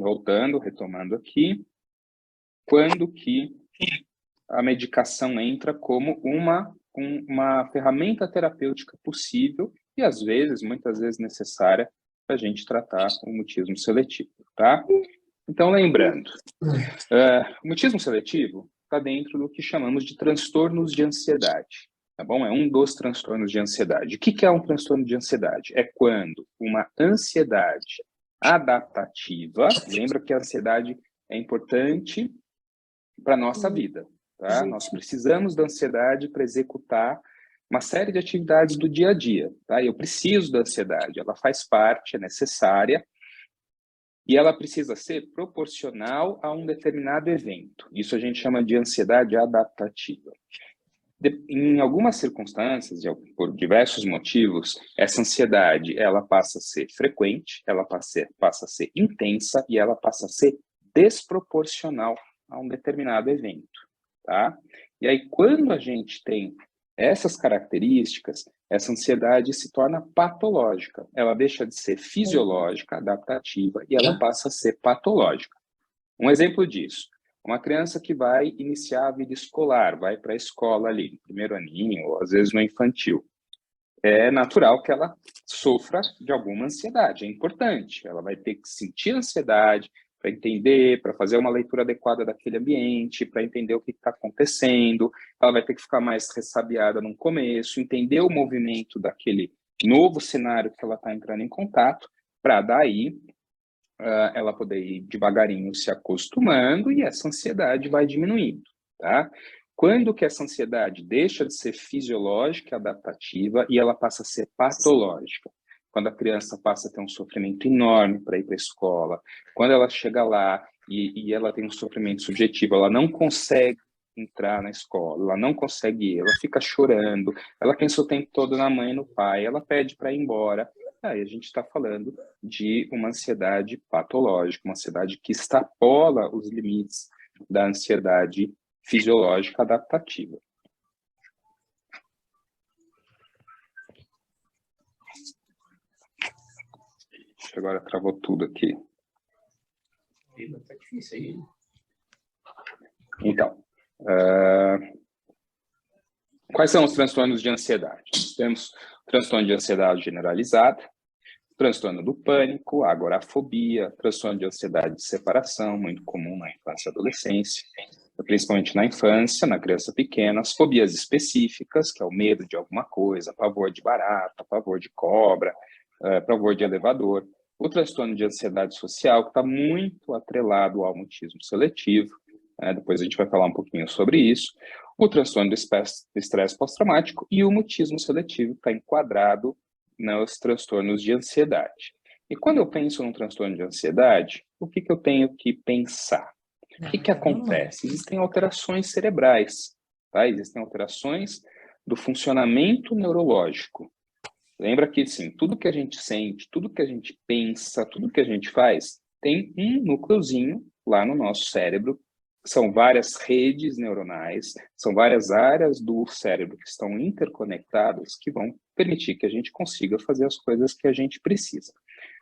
voltando, retomando aqui, quando que a medicação entra como uma ferramenta terapêutica possível e, às vezes, muitas vezes necessária para a gente tratar o mutismo seletivo, tá? Então, lembrando, o mutismo seletivo está dentro do que chamamos de transtornos de ansiedade, tá bom? É um dos transtornos de ansiedade. O que é um transtorno de ansiedade? É quando uma ansiedade adaptativa, lembra que a ansiedade é importante para a nossa vida, tá? Nós precisamos da ansiedade para executar uma série de atividades do dia a dia, tá? Eu preciso da ansiedade, ela faz parte, é necessária, e ela precisa ser proporcional a um determinado evento. Isso a gente chama de ansiedade adaptativa. Em algumas circunstâncias, por diversos motivos, essa ansiedade ela passa a ser frequente, ela passa a ser intensa e ela passa a ser desproporcional a um determinado evento, tá? E aí, quando a gente tem essas características, essa ansiedade se torna patológica. Ela deixa de ser fisiológica, adaptativa, e ela passa a ser patológica. Um exemplo disso, uma criança que vai iniciar a vida escolar, vai para a escola ali, no primeiro aninho, ou às vezes no infantil. É natural que ela sofra de alguma ansiedade, é importante. Ela vai ter que sentir ansiedade para entender, para fazer uma leitura adequada daquele ambiente, para entender o que está acontecendo. Ela vai ter que ficar mais ressabiada no começo, entender o movimento daquele novo cenário que ela está entrando em contato, para daí ela poder ir devagarinho se acostumando e essa ansiedade vai diminuindo, tá? Quando que essa ansiedade deixa de ser fisiológica, adaptativa, e ela passa a ser patológica? Quando a criança passa a ter um sofrimento enorme para ir para a escola, quando ela chega lá e ela tem um sofrimento subjetivo, ela não consegue entrar na escola, ela não consegue ir, ela fica chorando, ela pensa o tempo todo na mãe e no pai, ela pede para ir embora. Aí a gente está falando de uma ansiedade patológica, uma ansiedade que extrapola os limites da ansiedade fisiológica adaptativa. Agora travou tudo aqui. Tá difícil aí. Então, quais são os transtornos de ansiedade? Temos transtorno de ansiedade generalizada, transtorno do pânico, agorafobia, transtorno de ansiedade de separação, muito comum na infância e adolescência, principalmente na infância, na criança pequena, as fobias específicas, que é o medo de alguma coisa, pavor de barata, pavor de cobra, pavor de elevador, o transtorno de ansiedade social, que está muito atrelado ao mutismo seletivo, depois a gente vai falar um pouquinho sobre isso, o transtorno do estresse pós-traumático e o mutismo seletivo, que está enquadrado nos transtornos de ansiedade. E quando eu penso num transtorno de ansiedade, o que eu tenho que pensar? O que acontece? Existem alterações cerebrais, tá? Existem alterações do funcionamento neurológico. Lembra que, sim, tudo que a gente sente, tudo que a gente pensa, tudo que a gente faz, tem um núcleozinho lá no nosso cérebro. São várias redes neuronais, são várias áreas do cérebro que estão interconectadas que vão permitir que a gente consiga fazer as coisas que a gente precisa.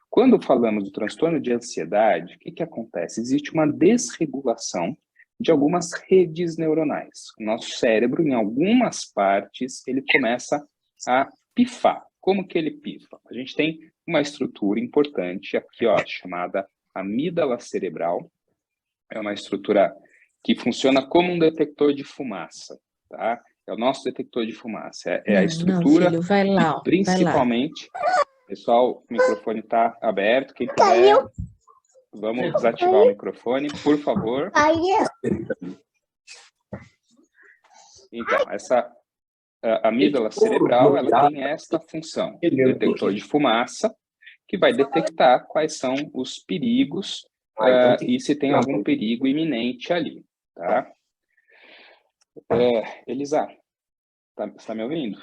Quando falamos do transtorno de ansiedade, o que acontece? Existe uma desregulação de algumas redes neuronais. O nosso cérebro, em algumas partes, ele começa a pifar. Como que ele pifa? A gente tem uma estrutura importante aqui, ó, chamada amígdala cerebral. É uma estrutura que funciona como um detector de fumaça, tá? É o nosso detector de fumaça. É a estrutura, não, filho, vai lá, principalmente... Pessoal, o microfone está aberto. Quem puder, vamos desativar o microfone, por favor. Então, essa amígdala cerebral, ela tem esta função, detector de fumaça, que vai detectar quais são os perigos e se tem algum perigo iminente ali, tá? Elisa, está me ouvindo?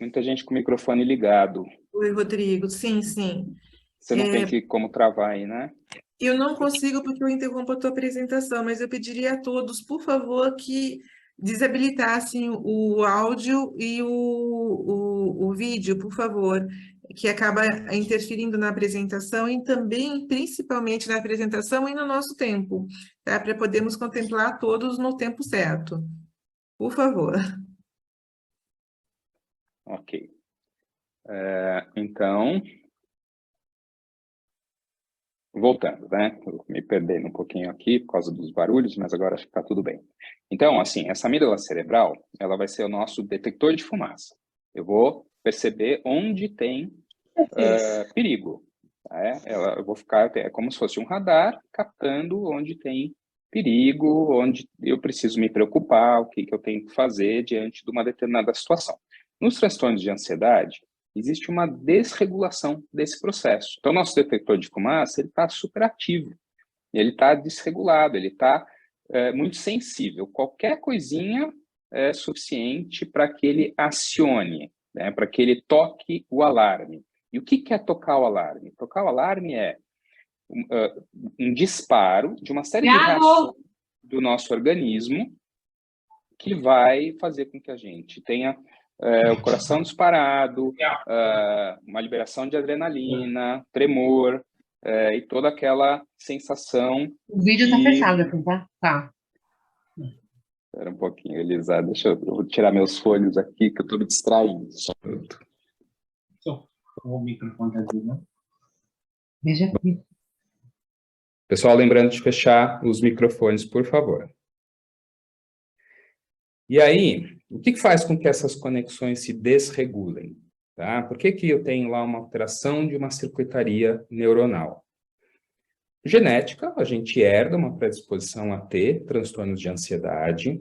Muita gente com o microfone ligado. Oi, Rodrigo. Sim, sim. Você não tem como travar aí, né? Eu não consigo porque eu interrompo a tua apresentação, mas eu pediria a todos, por favor, que desabilitassem o áudio e o vídeo, por favor, que acaba interferindo na apresentação e também, principalmente na apresentação e no nosso tempo, tá? Para podermos contemplar todos no tempo certo. Por favor. Ok. Então, voltando, né? Eu me perdendo um pouquinho aqui por causa dos barulhos, mas agora acho que está tudo bem. Então, assim, essa amígdala cerebral, ela vai ser o nosso detector de fumaça. Eu vou perceber onde tem perigo. Eu vou ficar, é como se fosse um radar captando onde tem perigo, onde eu preciso me preocupar, o que eu tenho que fazer diante de uma determinada situação. Nos transtornos de ansiedade, existe uma desregulação desse processo. Então, nosso detector de fumaça, ele está superativo, ele está desregulado, ele está muito sensível. Qualquer coisinha é suficiente para que ele acione, né, para que ele toque o alarme. E o que é tocar o alarme? Tocar o alarme é um disparo de uma série de reações do nosso organismo que vai fazer com que a gente tenha o coração disparado, uma liberação de adrenalina, tremor, e toda aquela sensação. O vídeo tá fechado aqui, tá? Tá. Espera um pouquinho, Elisa, deixa eu vou tirar meus folhos aqui, que eu estou me distraindo. O microfone tá desligado. Veja aqui. Pessoal, lembrando de fechar os microfones, por favor. E aí, o que faz com que essas conexões se desregulem? Tá? Por que eu tenho lá uma alteração de uma circuitaria neuronal? Genética, a gente herda uma predisposição a ter transtornos de ansiedade.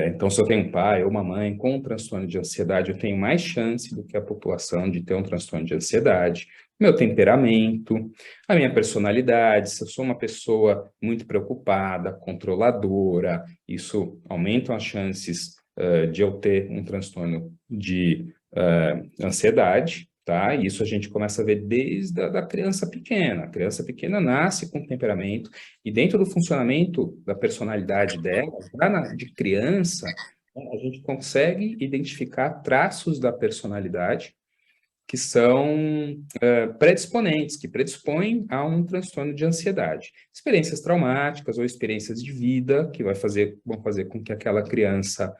Então, se eu tenho um pai ou uma mãe com um transtorno de ansiedade, eu tenho mais chance do que a população de ter um transtorno de ansiedade. Meu temperamento, a minha personalidade, se eu sou uma pessoa muito preocupada, controladora, isso aumenta as chances de eu ter um transtorno de ansiedade, tá? E isso a gente começa a ver desde a criança pequena. A criança pequena nasce com temperamento e dentro do funcionamento da personalidade dela, já de criança, a gente consegue identificar traços da personalidade que são predisponentes, que predispõem a um transtorno de ansiedade. Experiências traumáticas ou experiências de vida que vão fazer com que aquela criança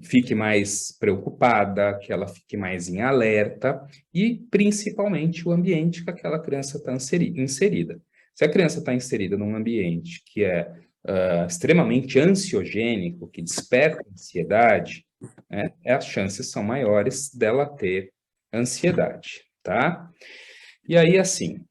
fique mais preocupada, que ela fique mais em alerta e, principalmente, o ambiente que aquela criança está inserida. Se a criança está inserida num ambiente que é extremamente ansiogênico, que desperta ansiedade, né, as chances são maiores dela ter ansiedade, tá? E aí, assim,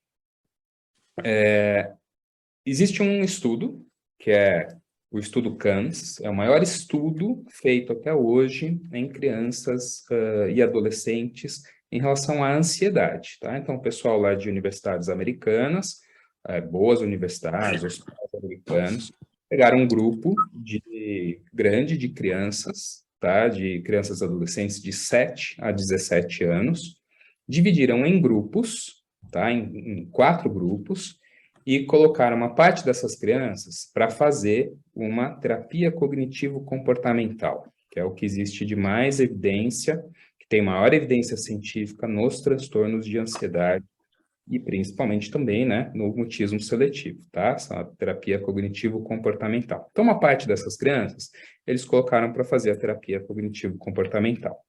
existe um estudo, que é o estudo CANS, é o maior estudo feito até hoje em crianças e adolescentes em relação à ansiedade, tá? Então, o pessoal lá de universidades americanas, boas universidades, hospitais americanos, pegaram um grupo grande de crianças, tá? De crianças e adolescentes de 7 a 17 anos, dividiram em grupos, tá? Em 4 grupos, e colocaram uma parte dessas crianças para fazer uma terapia cognitivo-comportamental, que é o que existe de mais evidência, que tem maior evidência científica nos transtornos de ansiedade e principalmente também, né, no mutismo seletivo, tá? Essa terapia cognitivo-comportamental. Então, uma parte dessas crianças, eles colocaram para fazer a terapia cognitivo-comportamental.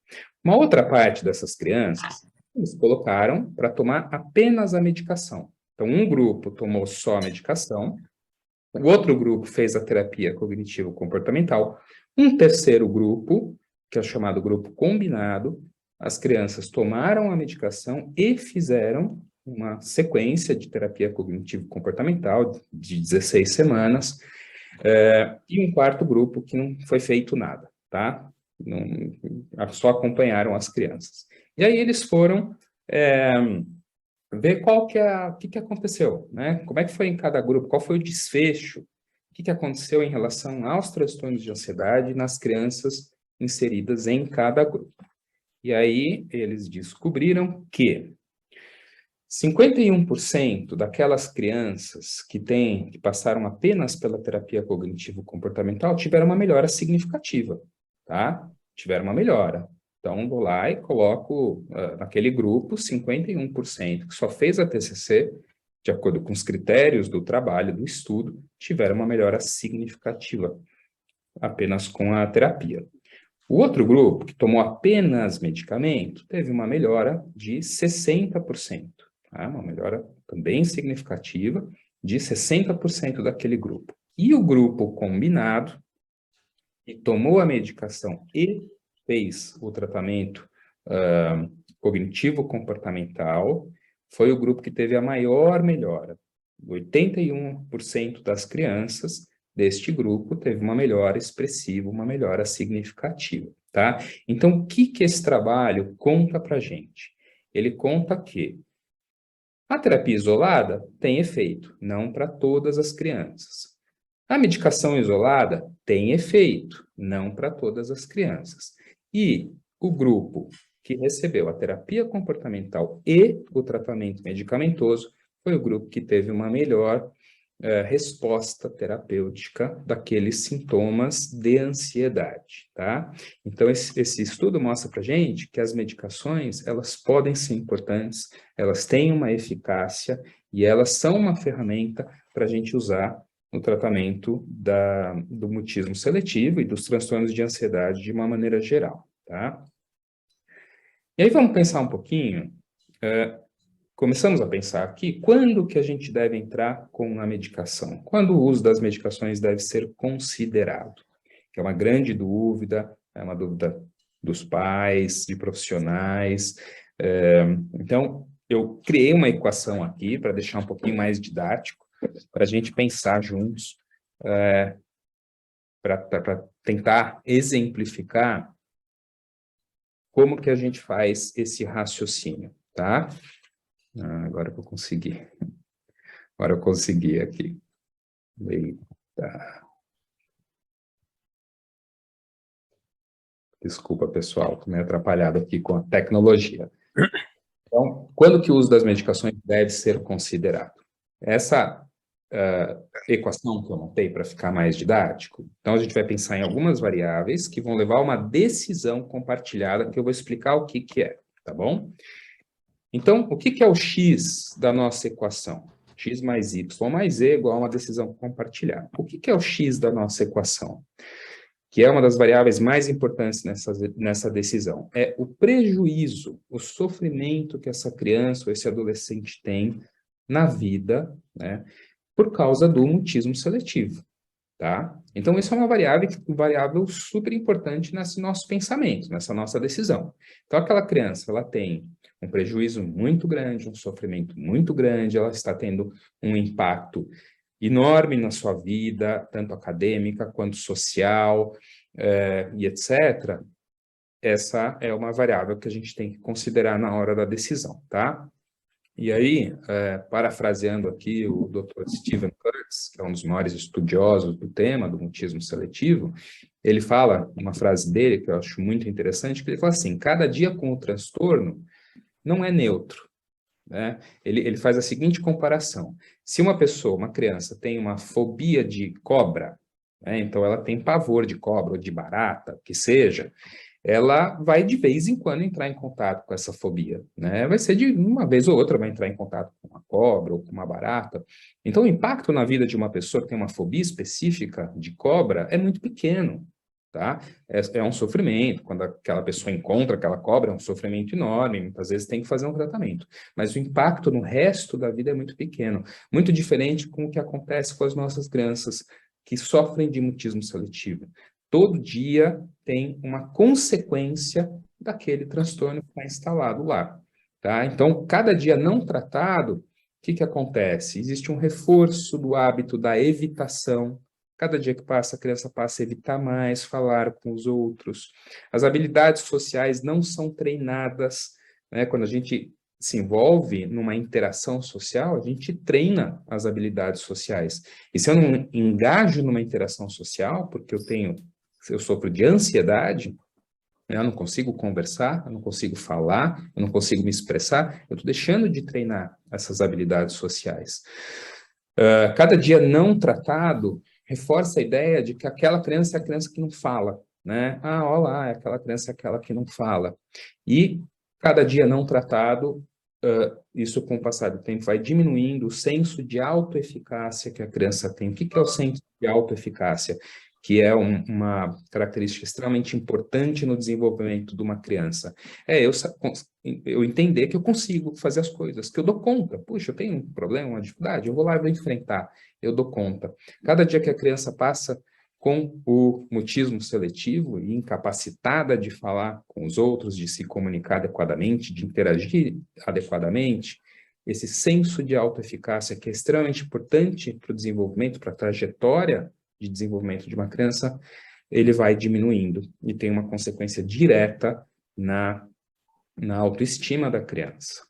Uma outra parte dessas crianças, eles colocaram para tomar apenas a medicação. Então, um grupo tomou só a medicação, o outro grupo fez a terapia cognitivo-comportamental, um terceiro grupo, que é o chamado grupo combinado, as crianças tomaram a medicação e fizeram uma sequência de terapia cognitivo-comportamental de 16 semanas, e um quarto grupo que não foi feito nada, tá? Só acompanharam as crianças. E aí eles foram ver o que aconteceu, né? Como é que foi em cada grupo, qual foi o desfecho, o que aconteceu em relação aos transtornos de ansiedade nas crianças inseridas em cada grupo. E aí eles descobriram que 51% daquelas crianças que passaram apenas pela terapia cognitivo-comportamental tiveram uma melhora significativa, tá? Tiveram uma melhora. Então, vou lá e coloco naquele grupo 51% que só fez a TCC, de acordo com os critérios do trabalho, do estudo, tiveram uma melhora significativa apenas com a terapia. O outro grupo, que tomou apenas medicamento, teve uma melhora de 60%. Tá? Uma melhora também significativa de 60% daquele grupo. E o grupo combinado, que tomou a medicação e fez o tratamento cognitivo-comportamental, foi o grupo que teve a maior melhora. 81% das crianças deste grupo teve uma melhora expressiva, uma melhora significativa, tá? Então, o que esse trabalho conta pra gente? Ele conta que a terapia isolada tem efeito, não para todas as crianças. A medicação isolada tem efeito, não para todas as crianças. E o grupo que recebeu a terapia comportamental e o tratamento medicamentoso foi o grupo que teve uma melhor resposta terapêutica daqueles sintomas de ansiedade, tá? Então, esse estudo mostra para gente que as medicações, elas podem ser importantes, elas têm uma eficácia e elas são uma ferramenta para a gente usar no tratamento do mutismo seletivo e dos transtornos de ansiedade de uma maneira geral, tá? E aí vamos pensar um pouquinho, começamos a pensar aqui, quando que a gente deve entrar com a medicação? Quando o uso das medicações deve ser considerado? Que é uma grande dúvida, é uma dúvida dos pais, de profissionais. Então, eu criei uma equação aqui para deixar um pouquinho mais didático, para a gente pensar juntos, para tentar exemplificar como que a gente faz esse raciocínio, tá? Agora que eu consegui. Agora eu consegui aqui. Eita. Desculpa, pessoal, estou meio atrapalhado aqui com a tecnologia. Então, quando que o uso das medicações deve ser considerado? Essa equação que eu montei para ficar mais didático, então a gente vai pensar em algumas variáveis que vão levar a uma decisão compartilhada, que eu vou explicar o que é, tá bom? Então, o que é o x da nossa equação? X mais y mais z igual a uma decisão compartilhada. O que é o x da nossa equação? Que é uma das variáveis mais importantes nessa decisão. É o prejuízo, o sofrimento que essa criança ou esse adolescente tem na vida, né, por causa do mutismo seletivo, tá? Então, isso é uma variável super importante nesse nosso pensamento, nessa nossa decisão. Então, aquela criança, ela tem um prejuízo muito grande, um sofrimento muito grande, ela está tendo um impacto enorme na sua vida, tanto acadêmica quanto social, e etc. Essa é uma variável que a gente tem que considerar na hora da decisão, tá? E aí, parafraseando aqui o Dr. Stephen Kurtz, que é um dos maiores estudiosos do tema do mutismo seletivo, ele fala, uma frase dele que eu acho muito interessante, que ele fala assim: cada dia com o transtorno não é neutro, né? Ele faz a seguinte comparação: se uma pessoa, uma criança, tem uma fobia de cobra, né, então ela tem pavor de cobra ou de barata, que seja, ela vai de vez em quando entrar em contato com essa fobia, né? Vai ser de uma vez ou outra vai entrar em contato com uma cobra ou com uma barata. Então, o impacto na vida de uma pessoa que tem uma fobia específica de cobra é muito pequeno, tá? É um sofrimento. Quando aquela pessoa encontra aquela cobra, é um sofrimento enorme. Muitas vezes tem que fazer um tratamento. Mas o impacto no resto da vida é muito pequeno. Muito diferente com o que acontece com as nossas crianças que sofrem de mutismo seletivo. Todo dia tem uma consequência daquele transtorno que está instalado lá, tá? Então, cada dia não tratado, o que acontece? Existe um reforço do hábito da evitação. Cada dia que passa, a criança passa a evitar mais falar com os outros. As habilidades sociais não são treinadas, né? Quando a gente se envolve numa interação social, a gente treina as habilidades sociais. E se eu não engajo numa interação social, porque eu sofro de ansiedade, Eu não consigo conversar, eu não consigo falar, eu não consigo me expressar, eu estou deixando de treinar essas habilidades sociais. Cada dia não tratado reforça a ideia de que aquela criança é a criança que não fala, né? Ah, olha lá, aquela criança é aquela que não fala. E cada dia não tratado, isso com o passar do tempo vai diminuindo o senso de autoeficácia que a criança tem. O que é o senso de autoeficácia? Que é uma característica extremamente importante no desenvolvimento de uma criança. Eu entender que eu consigo fazer as coisas, que eu dou conta. Puxa, eu tenho um problema, uma dificuldade, eu vou lá e vou enfrentar, eu dou conta. Cada dia que a criança passa com o mutismo seletivo e incapacitada de falar com os outros, de se comunicar adequadamente, de interagir adequadamente, esse senso de autoeficácia que é extremamente importante para o desenvolvimento, para a trajetória de desenvolvimento de uma criança, ele vai diminuindo e tem uma consequência direta na autoestima da criança.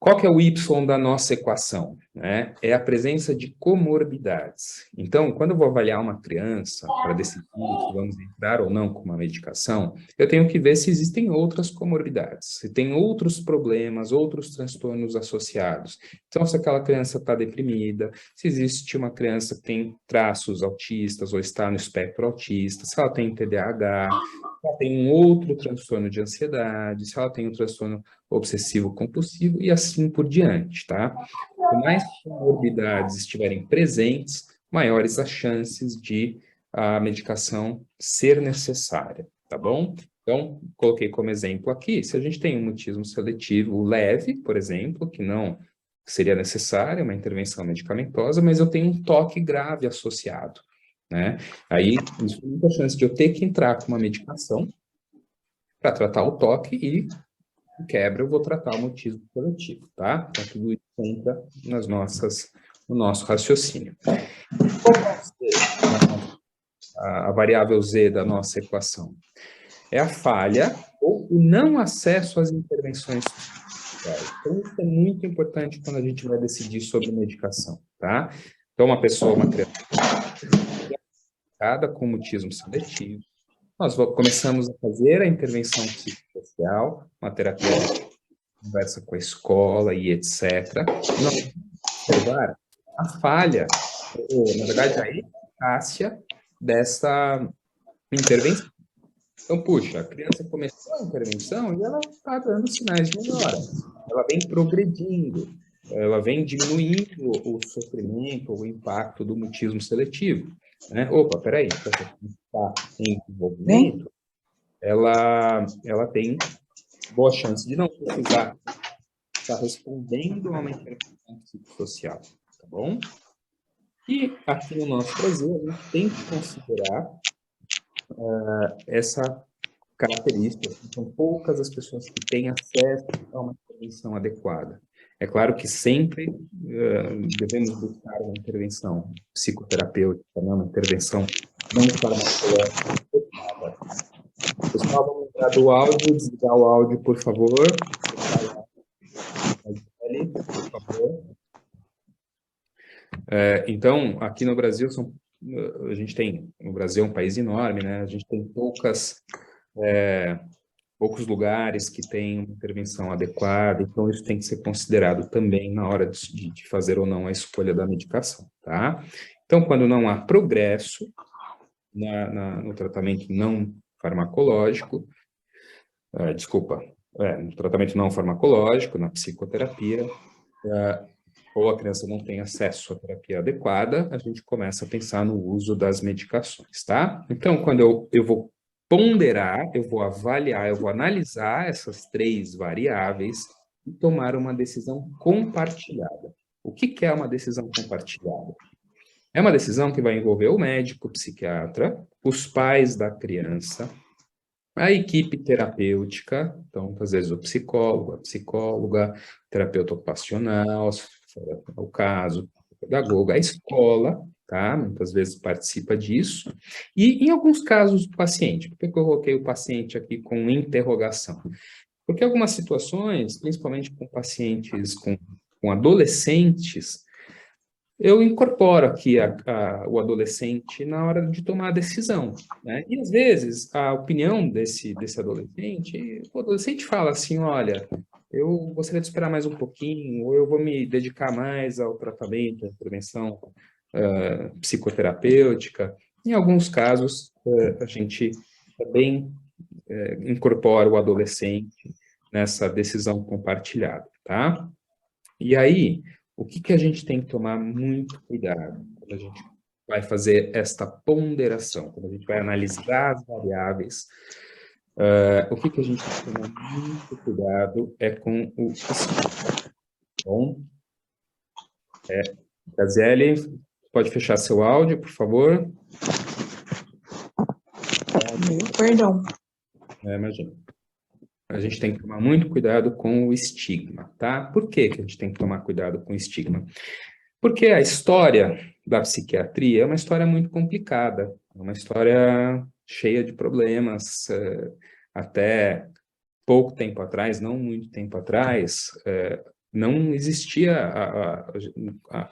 Qual que é o Y da nossa equação? Né? É a presença de comorbidades. Então, quando eu vou avaliar uma criança para decidir se vamos entrar ou não com uma medicação, eu tenho que ver se existem outras comorbidades, se tem outros problemas, outros transtornos associados. Então, se aquela criança está deprimida, se existe uma criança que tem traços autistas ou está no espectro autista, se ela tem TDAH, se ela tem um outro transtorno de ansiedade, se ela tem um transtorno obsessivo-compulsivo e assim por diante, tá? Quanto mais comorbidades estiverem presentes, maiores as chances de a medicação ser necessária, tá bom? Então, coloquei como exemplo aqui, se a gente tem um mutismo seletivo leve, por exemplo, que não seria necessária uma intervenção medicamentosa, mas eu tenho um toque grave associado, né? Aí, isso tem muita chance de eu ter que entrar com uma medicação para tratar o toque e quebra, eu vou tratar o mutismo seletivo, tá? Então, tudo isso entra no nosso raciocínio. Qual é a variável Z da nossa equação? É a falha ou o não acesso às intervenções sociais. Então, isso é muito importante quando a gente vai decidir sobre medicação, tá? Então, uma criança com mutismo seletivo, nós começamos a fazer a intervenção psicossocial, uma terapia de conversa com a escola e etc. E nós vamos observar a falha, ou, na verdade, a eficácia dessa intervenção. Então, puxa, a criança começou a intervenção e ela está dando sinais de melhora. Ela vem progredindo, ela vem diminuindo o sofrimento, o impacto do mutismo seletivo. Né? Opa, peraí, essa criança está em desenvolvimento, ela tem boa chance de não precisar estar respondendo a uma intervenção psicossocial, tá bom? E aqui no nosso Brasil, a gente tem que considerar essa característica. São poucas as pessoas que têm acesso a uma intervenção adequada. É claro que sempre devemos buscar uma intervenção psicoterapêutica, né? Uma intervenção não farmacológica adequada. Pessoal, vamos entrar do áudio, desligar o áudio, por favor. Por favor. Então, aqui no Brasil, a gente tem, o Brasil é um país enorme, né? A gente tem poucos lugares que têm uma intervenção adequada, então isso tem que ser considerado também na hora de fazer ou não a escolha da medicação, tá? Então, quando não há progresso no tratamento não farmacológico, no tratamento não farmacológico, na psicoterapia, ou a criança não tem acesso à terapia adequada, a gente começa a pensar no uso das medicações, tá? Então, quando eu vou ponderar, eu vou avaliar, eu vou analisar essas 3 variáveis e tomar uma decisão compartilhada. O que é uma decisão compartilhada? É uma decisão que vai envolver o médico, o psiquiatra, os pais da criança, a equipe terapêutica, então, às vezes, o psicólogo, a psicóloga, o terapeuta ocupacional, se for o caso, o pedagogo, a escola, tá? Muitas vezes participa disso, e em alguns casos o paciente. Por que eu coloquei o paciente aqui com interrogação? Porque algumas situações, principalmente com pacientes, com adolescentes, eu incorporo aqui o adolescente na hora de tomar a decisão, né? E, às vezes, a opinião desse adolescente, o adolescente fala assim, olha, eu gostaria de esperar mais um pouquinho, ou eu vou me dedicar mais ao tratamento, à prevenção psicoterapêutica. Em alguns casos, a gente também incorpora o adolescente nessa decisão compartilhada, tá? E aí, o que a gente tem que tomar muito cuidado quando a gente vai fazer esta ponderação, quando a gente vai analisar as variáveis, o que a gente tem que tomar muito cuidado é com o estímulo. Bom, Graziele, pode fechar seu áudio, por favor? Perdão. Imagina. A gente tem que tomar muito cuidado com o estigma, tá? Por que que a gente tem que tomar cuidado com o estigma? Porque a história da psiquiatria é uma história muito complicada, é uma história cheia de problemas. Até pouco tempo atrás, não muito tempo atrás, não existia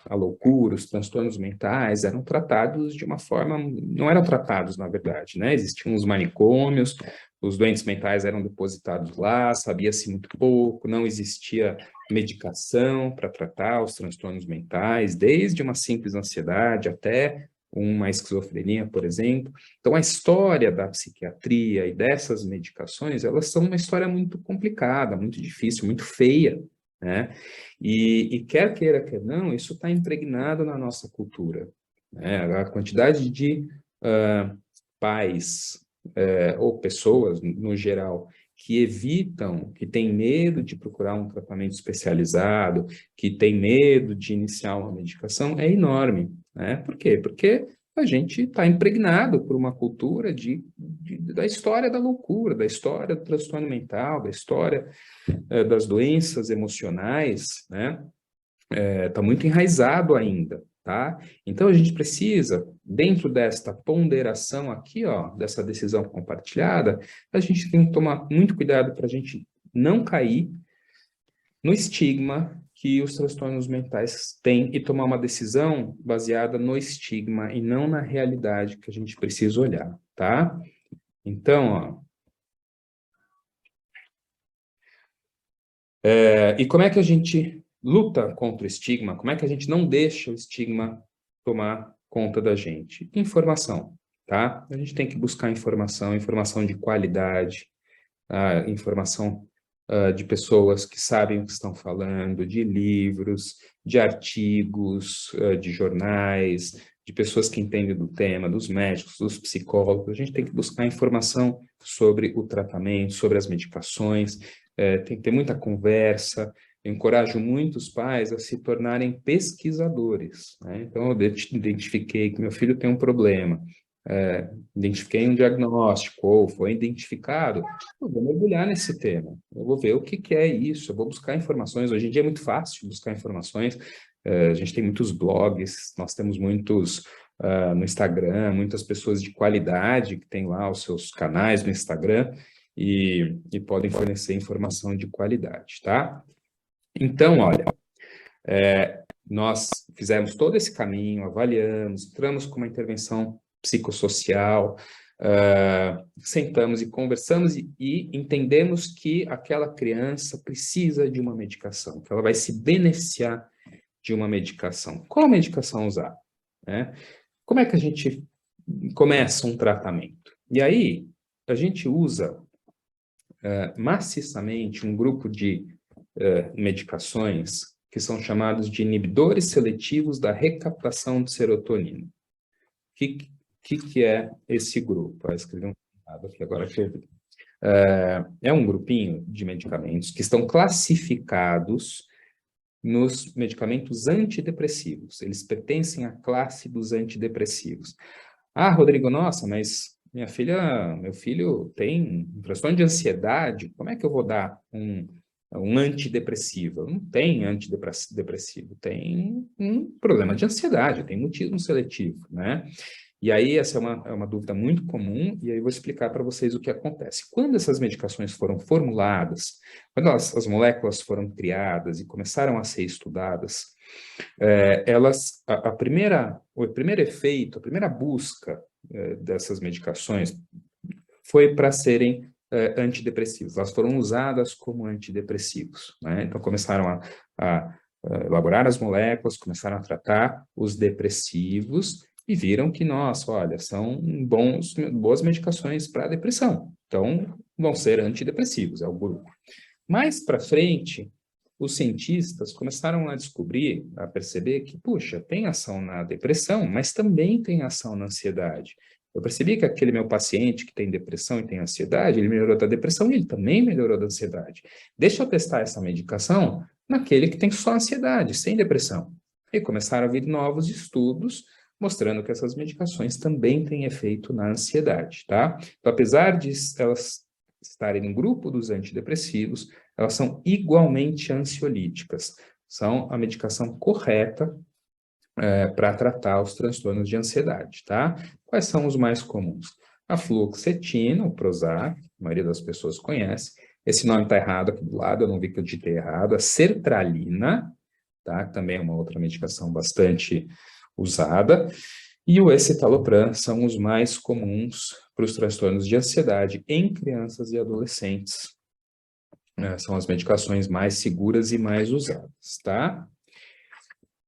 a loucura, os transtornos mentais eram tratados de uma forma, não eram tratados, na verdade, né? Existiam os manicômios, os doentes mentais eram depositados lá, sabia-se muito pouco, não existia medicação para tratar os transtornos mentais, desde uma simples ansiedade até uma esquizofrenia, por exemplo. Então, a história da psiquiatria e dessas medicações, elas são uma história muito complicada, muito difícil, muito feia, né? E quer queira, quer não, isso está impregnado na nossa cultura, né? A quantidade de pais ou pessoas, no geral, que evitam, que têm medo de procurar um tratamento especializado, que têm medo de iniciar uma medicação, é enorme, né? Por quê? Porque a gente está impregnado por uma cultura da história da loucura, da história do transtorno mental, da história das doenças emocionais, né? Está muito enraizado ainda, tá? Então, a gente precisa, dentro desta ponderação aqui, ó, dessa decisão compartilhada, a gente tem que tomar muito cuidado para a gente não cair no estigma que os transtornos mentais têm e tomar uma decisão baseada no estigma e não na realidade que a gente precisa olhar, tá? Então, ó, e como é que a gente luta contra o estigma? Como é que a gente não deixa o estigma tomar conta da gente? Informação, tá? A gente tem que buscar informação, informação de qualidade, informação de pessoas que sabem o que estão falando, de livros, de artigos, de jornais, de pessoas que entendem do tema, dos médicos, dos psicólogos. A gente tem que buscar informação sobre o tratamento, sobre as medicações, tem que ter muita conversa. Eu encorajo muitos pais a se tornarem pesquisadores, né? Então, eu identifiquei que meu filho tem um problema, identifiquei um diagnóstico, ou foi identificado, eu vou mergulhar nesse tema, eu vou ver o que é isso, eu vou buscar informações. Hoje em dia é muito fácil buscar informações, a gente tem muitos blogs, nós temos muitos no Instagram, muitas pessoas de qualidade que têm lá os seus canais no Instagram e podem fornecer informação de qualidade, tá? Então, olha, nós fizemos todo esse caminho, avaliamos, entramos com uma intervenção psicossocial, sentamos e conversamos e entendemos que aquela criança precisa de uma medicação, que ela vai se beneficiar de uma medicação. Qual medicação usar, né? Como é que a gente começa um tratamento? E aí, a gente usa maciçamente um grupo de medicações que são chamados de inibidores seletivos da recaptação de serotonina. O que é esse grupo? Escrevi um errado aqui agora que eu vi. É um grupinho de medicamentos que estão classificados nos medicamentos antidepressivos. Eles pertencem à classe dos antidepressivos. Ah, Rodrigo, nossa, mas meu filho tem um transtorno de ansiedade, como é que eu vou dar um antidepressivo? Não tem antidepressivo, tem um problema de ansiedade, tem mutismo seletivo, né? E aí essa é uma dúvida muito comum, e aí eu vou explicar para vocês o que acontece. Quando essas medicações foram formuladas, quando as moléculas foram criadas e começaram a ser estudadas, o primeiro efeito, a primeira busca dessas medicações foi para serem antidepressivos. Elas foram usadas como antidepressivos, né? Então, começaram a elaborar as moléculas, começaram a tratar os depressivos e viram que, nossa, olha, são boas medicações para depressão. Então, vão ser antidepressivos, é o grupo. Mais para frente, os cientistas começaram a descobrir, a perceber que, puxa, tem ação na depressão, mas também tem ação na ansiedade. Eu percebi que aquele meu paciente que tem depressão e tem ansiedade, ele melhorou da depressão e ele também melhorou da ansiedade. Deixa eu testar essa medicação naquele que tem só ansiedade, sem depressão. E começaram a vir novos estudos mostrando que essas medicações também têm efeito na ansiedade, tá? Então, apesar de elas estarem no grupo dos antidepressivos, elas são igualmente ansiolíticas. São a medicação correta para tratar os transtornos de ansiedade, tá? Quais são os mais comuns? A fluoxetina, o Prozac, a maioria das pessoas conhece. Esse nome está errado aqui do lado, eu não vi que eu digitei errado. A sertralina, tá? Também é uma outra medicação bastante usada. E o escitalopram são os mais comuns para os transtornos de ansiedade em crianças e adolescentes. São as medicações mais seguras e mais usadas, tá?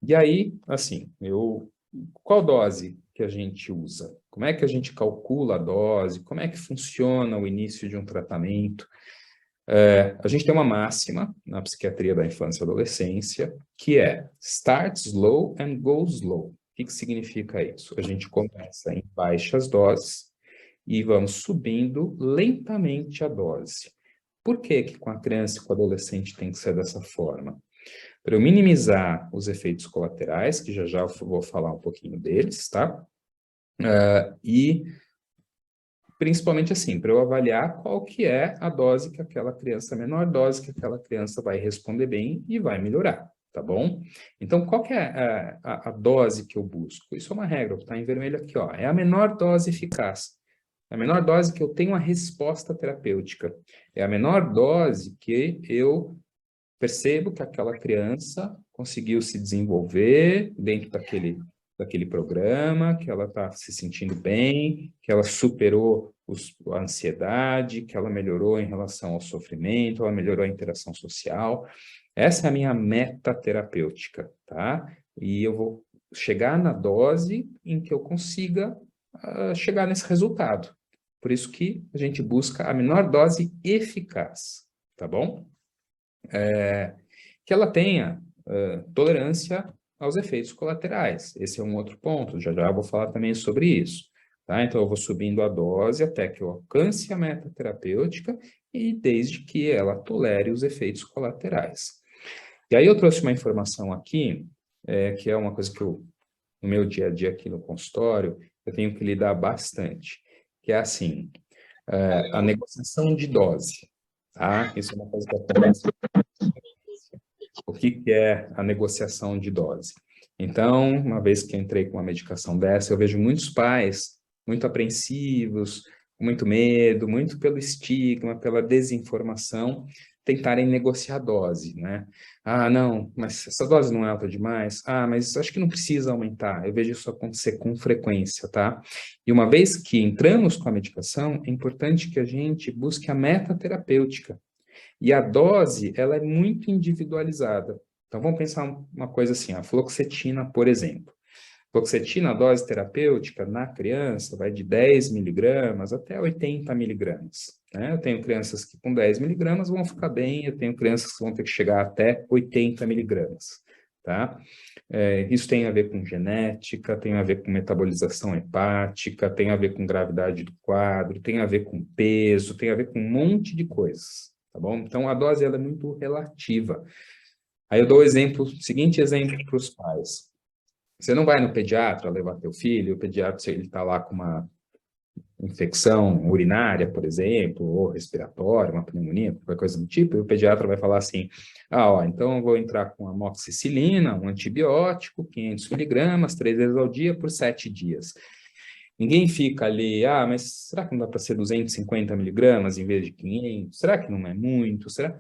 E aí, assim, qual dose que a gente usa? Como é que a gente calcula a dose? Como é que funciona o início de um tratamento? A gente tem uma máxima na psiquiatria da infância e adolescência, que é start slow and go slow. O que significa isso? A gente começa em baixas doses e vamos subindo lentamente a dose. Por que que com a criança e com o adolescente tem que ser dessa forma? Para eu minimizar os efeitos colaterais, que já eu vou falar um pouquinho deles, tá? E principalmente assim, para eu avaliar qual que é a dose que aquela criança, a menor dose que aquela criança vai responder bem e vai melhorar, tá bom? Então, qual que é a dose que eu busco? Isso é uma regra, está em vermelho aqui, ó. É a menor dose eficaz. A menor dose que eu tenho a resposta terapêutica. É a menor dose que eu percebo que aquela criança conseguiu se desenvolver dentro daquele programa, que ela está se sentindo bem, que ela superou a ansiedade, que ela melhorou em relação ao sofrimento, ela melhorou a interação social. Essa é a minha meta terapêutica, tá? E eu vou chegar na dose em que eu consiga chegar nesse resultado. Por isso que a gente busca a menor dose eficaz, tá bom? Que ela tenha tolerância aos efeitos colaterais. Esse é um outro ponto, já vou falar também sobre isso. Tá? Então, eu vou subindo a dose até que eu alcance a meta terapêutica e desde que ela tolere os efeitos colaterais. E aí eu trouxe uma informação aqui, que é uma coisa que no meu dia a dia aqui no consultório, eu tenho que lidar bastante, que é assim, a negociação de dose. Tá? Isso é uma coisa que acontece. O que é a negociação de dose? Então, uma vez que entrei com uma medicação dessa, eu vejo muitos pais muito apreensivos, com muito medo, muito pelo estigma, pela desinformação, tentarem negociar a dose, né? Ah, não, mas essa dose não é alta demais. Ah, mas acho que não precisa aumentar. Eu vejo isso acontecer com frequência, tá? E uma vez que entramos com a medicação, é importante que a gente busque a meta terapêutica. E a dose, ela é muito individualizada. Então, vamos pensar uma coisa assim, a fluoxetina, por exemplo. Fluoxetina, a dose terapêutica na criança vai de 10 miligramas até 80 miligramas. Né? Eu tenho crianças que com 10 miligramas vão ficar bem, eu tenho crianças que vão ter que chegar até 80 miligramas. Tá? Isso tem a ver com genética, tem a ver com metabolização hepática, tem a ver com gravidade do quadro, tem a ver com peso, tem a ver com um monte de coisas. Tá bom? Então, a dose ela é muito relativa. Aí eu dou o seguinte exemplo para os pais. Você não vai no pediatra levar teu filho, o pediatra, ele está lá com uma infecção urinária, por exemplo, ou respiratória, uma pneumonia, qualquer coisa do tipo, e o pediatra vai falar assim, então eu vou entrar com amoxicilina, um antibiótico, 500 miligramas, 3 vezes ao dia, por 7 dias. Ninguém fica ali, mas será que não dá para ser 250 miligramas em vez de 500? Será que não é muito? Será?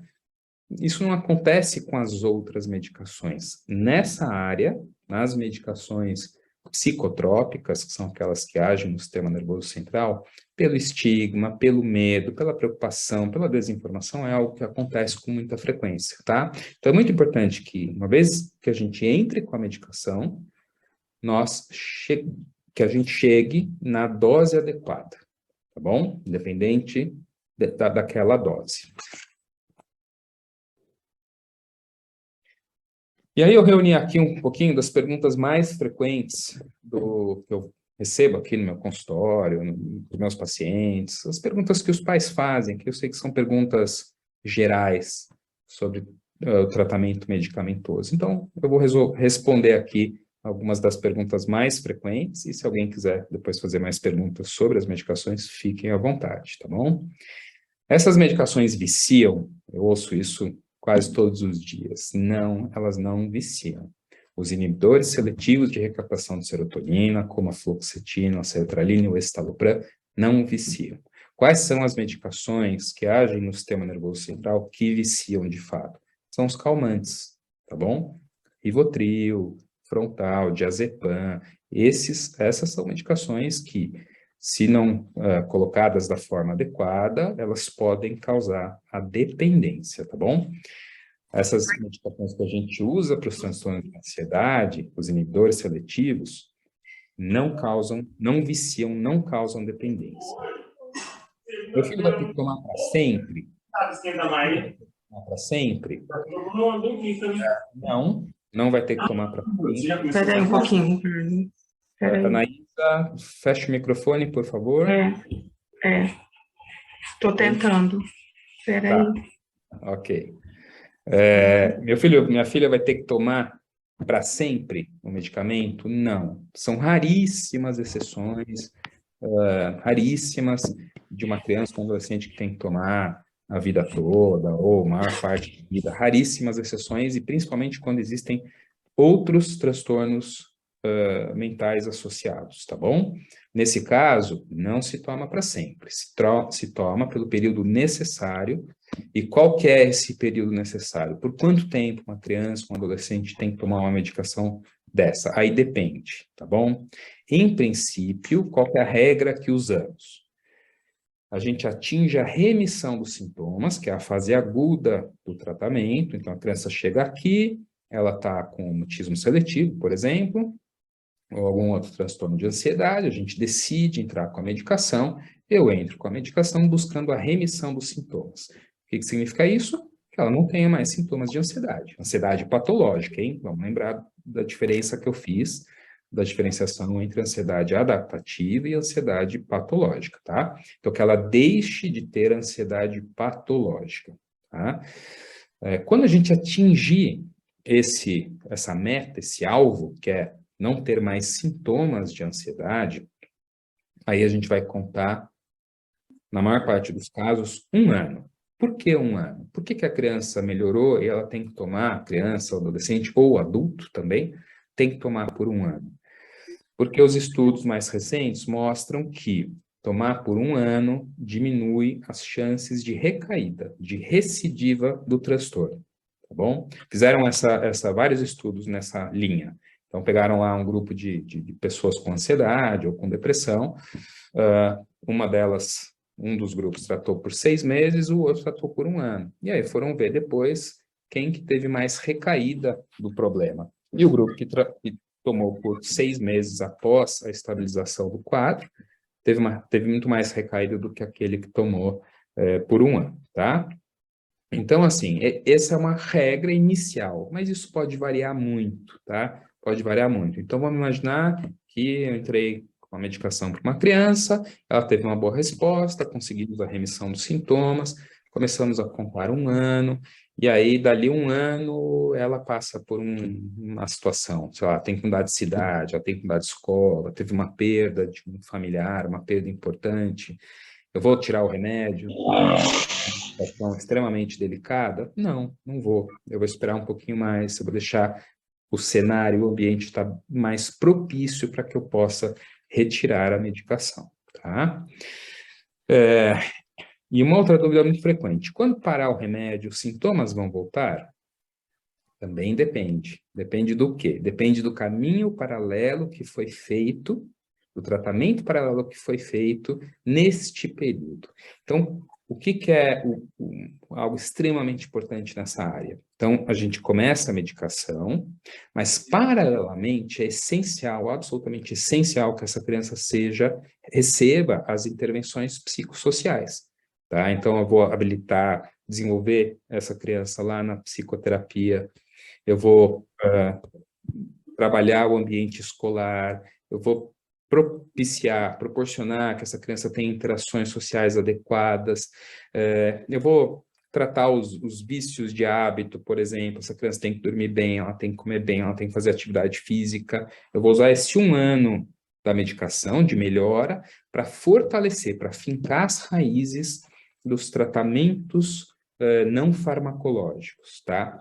isso não acontece com as outras medicações. Nessa área, nas medicações psicotrópicas, que são aquelas que agem no sistema nervoso central, pelo estigma, pelo medo, pela preocupação, pela desinformação, é algo que acontece com muita frequência, tá? Então, é muito importante que, uma vez que a gente entre com a medicação, que a gente chegue na dose adequada, tá bom? Independente daquela dose. E aí eu reuni aqui um pouquinho das perguntas mais frequentes que eu recebo aqui no meu consultório, nos meus pacientes, as perguntas que os pais fazem, que eu sei que são perguntas gerais sobre o tratamento medicamentoso. Então, eu vou responder aqui algumas das perguntas mais frequentes, e se alguém quiser depois fazer mais perguntas sobre as medicações, fiquem à vontade, tá bom? Essas medicações viciam, eu ouço isso quase todos os dias. Não, elas não viciam. Os inibidores seletivos de recaptação de serotonina, como a fluoxetina, a sertralina e o estalopram, não viciam. Quais são as medicações que agem no sistema nervoso central que viciam de fato? São os calmantes, tá bom? Rivotril, Frontal, Diazepam, essas são medicações que, se não colocadas da forma adequada, elas podem causar a dependência, tá bom? Essas medicações que a gente usa para os transtornos de ansiedade, os inibidores seletivos, não viciam, não causam dependência. Meu filho vai ter que tomar para sempre? Para sempre? Não vai ter que tomar para sempre. Espera aí um pouquinho. Anaísa, fecha o microfone, por favor. Estou tentando. Espera aí. Ok. Minha filha vai ter que tomar para sempre o medicamento? Não. São raríssimas exceções, raríssimas, de uma criança ou um adolescente que tem que tomar a vida toda, ou a maior parte da vida. Raríssimas exceções, e principalmente quando existem outros transtornos mentais associados, tá bom? Nesse caso, não se toma para sempre, se toma pelo período necessário. E qual que é esse período necessário? Por quanto tempo uma criança, um adolescente tem que tomar uma medicação dessa? Aí depende, tá bom? Em princípio, qual que é a regra que usamos? A gente atinge a remissão dos sintomas, que é a fase aguda do tratamento. Então, a criança chega aqui, ela está com mutismo seletivo, por exemplo, ou algum outro transtorno de ansiedade, a gente decide entrar com a medicação, eu entro com a medicação buscando a remissão dos sintomas. O que significa isso? Que ela não tenha mais sintomas de ansiedade. Ansiedade patológica, hein? Vamos lembrar da diferença que eu fiz, da diferenciação entre ansiedade adaptativa e ansiedade patológica, tá? Então, que ela deixe de ter ansiedade patológica, tá? Quando a gente atingir essa meta, esse alvo, que é não ter mais sintomas de ansiedade, aí a gente vai contar, na maior parte dos casos, 1 ano. Por que 1 ano? Por que a criança melhorou e ela tem que tomar, criança, adolescente ou adulto também, tem que tomar por 1 ano? Porque os estudos mais recentes mostram que tomar por 1 ano diminui as chances de recaída, de recidiva do transtorno, tá bom? Fizeram vários estudos nessa linha. Então, pegaram lá um grupo de pessoas com ansiedade ou com depressão, um dos grupos tratou por 6 meses, o outro tratou por 1 ano. E aí foram ver depois quem que teve mais recaída do problema. E o grupo que tomou por 6 meses após a estabilização do quadro, teve muito mais recaída do que aquele que tomou por 1 ano, tá? Então, assim, essa é uma regra inicial, mas isso pode variar muito, tá? Pode variar muito. Então, vamos imaginar que eu entrei com a medicação para uma criança, ela teve uma boa resposta, conseguimos a remissão dos sintomas, começamos a contar 1 ano, e aí, dali 1 ano, ela passa por uma situação, sei lá, tem que mudar de cidade, ela tem que mudar de escola, teve uma perda de um familiar, uma perda importante, eu vou tirar o remédio, uma situação extremamente delicada? Não vou. Eu vou esperar um pouquinho mais, eu vou deixar o cenário, o ambiente estar mais propício para que eu possa retirar a medicação, tá? E uma outra dúvida muito frequente: quando parar o remédio, os sintomas vão voltar? Também depende. Depende do quê? Depende do caminho paralelo que foi feito, do tratamento paralelo que foi feito neste período. Então, o que é algo extremamente importante nessa área? Então, a gente começa a medicação, mas paralelamente é essencial, absolutamente essencial, que essa criança receba as intervenções psicossociais. Tá? Então, eu vou desenvolver essa criança lá na psicoterapia, eu vou trabalhar o ambiente escolar, eu vou proporcionar que essa criança tenha interações sociais adequadas, eu vou tratar os vícios de hábito, por exemplo, essa criança tem que dormir bem, ela tem que comer bem, ela tem que fazer atividade física. Eu vou usar esse 1 ano da medicação, de melhora, para fortalecer, para fincar as raízes dos tratamentos não farmacológicos, tá?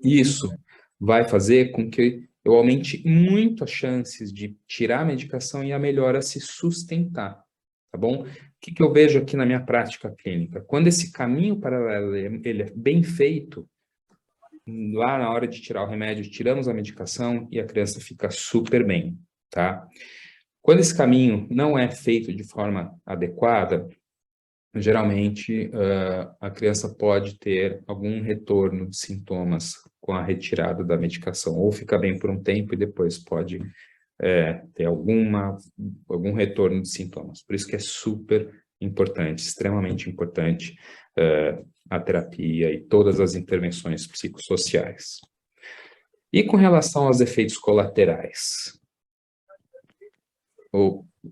Isso vai fazer com que eu aumente muito as chances de tirar a medicação e a melhora se sustentar, tá bom? O que eu vejo aqui na minha prática clínica? Quando esse caminho paralelo ele é bem feito, lá na hora de tirar o remédio, tiramos a medicação e a criança fica super bem, tá? Quando esse caminho não é feito de forma adequada, geralmente a criança pode ter algum retorno de sintomas com a retirada da medicação, ou fica bem por um tempo e depois pode ter algum retorno de sintomas. Por isso que é super importante, extremamente importante, a terapia e todas as intervenções psicossociais. E com relação aos efeitos colaterais?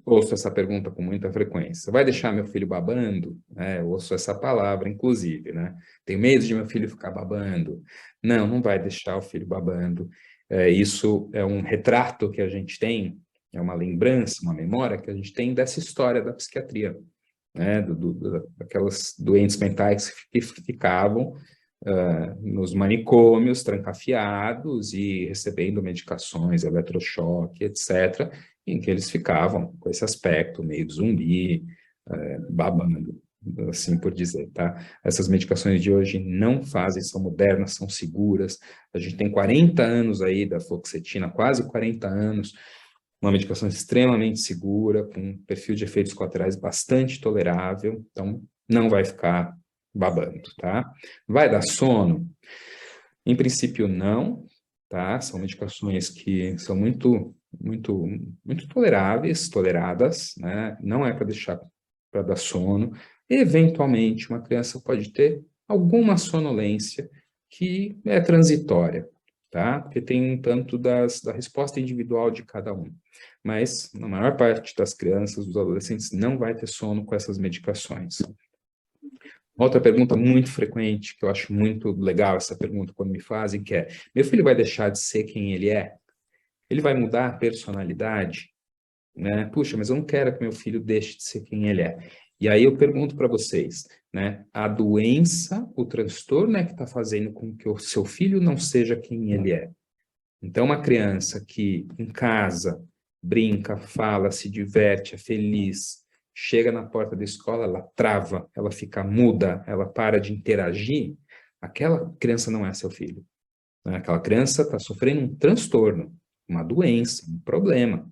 Ouço essa pergunta com muita frequência. Vai deixar meu filho babando? Eu ouço essa palavra, inclusive, né? Tenho medo de meu filho ficar babando. Não, não vai deixar o filho babando. Isso é um retrato que a gente tem, é uma lembrança, uma memória que a gente tem dessa história da psiquiatria, né? Daquelas doentes mentais que ficavam nos manicômios, trancafiados e recebendo medicações, eletrochoque, etc., em que eles ficavam com esse aspecto meio zumbi, babando, assim por dizer, tá? Essas medicações de hoje não fazem, são modernas, são seguras. A gente tem 40 anos aí da fluoxetina, quase 40 anos, uma medicação extremamente segura, com um perfil de efeitos colaterais bastante tolerável, então não vai ficar babando, tá? Vai dar sono? Em princípio, não, tá? São medicações que são muito toleráveis, toleradas, né? Não é para deixar para dar sono. Eventualmente, uma criança pode ter alguma sonolência que é transitória, tá? Porque tem um tanto da resposta individual de cada um. Mas, na maior parte das crianças, dos adolescentes, não vai ter sono com essas medicações. Outra pergunta muito frequente, que eu acho muito legal essa pergunta quando me fazem, que é: meu filho vai deixar de ser quem ele é? Ele vai mudar a personalidade? Né? Puxa, mas eu não quero que meu filho deixe de ser quem ele é. E aí eu pergunto para vocês, né? A doença, o transtorno é que está fazendo com que o seu filho não seja quem ele é. Então, uma criança que em casa brinca, fala, se diverte, é feliz, chega na porta da escola, ela trava, ela fica muda, ela para de interagir, aquela criança não é seu filho. Né? Aquela criança está sofrendo um transtorno, uma doença, um problema.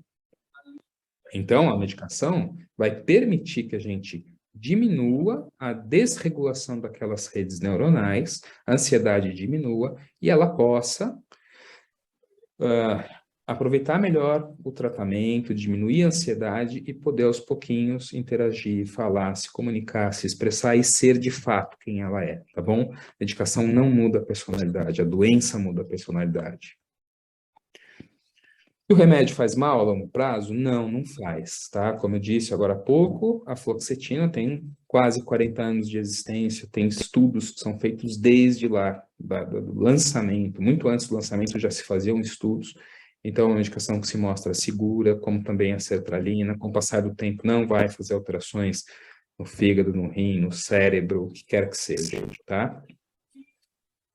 Então, a medicação vai permitir que a gente diminua a desregulação daquelas redes neuronais, a ansiedade diminua e ela possa aproveitar melhor o tratamento, diminuir a ansiedade e poder aos pouquinhos interagir, falar, se comunicar, se expressar e ser de fato quem ela é, tá bom? A medicação não muda a personalidade, a doença muda a personalidade. O remédio faz mal a longo prazo? Não, não faz, tá? Como eu disse agora há pouco, a fluoxetina tem quase 40 anos de existência, tem estudos que são feitos desde lá, do lançamento, muito antes do lançamento já se faziam estudos, então é uma medicação que se mostra segura, como também a sertralina, com o passar do tempo não vai fazer alterações no fígado, no rim, no cérebro, o que quer que seja, tá?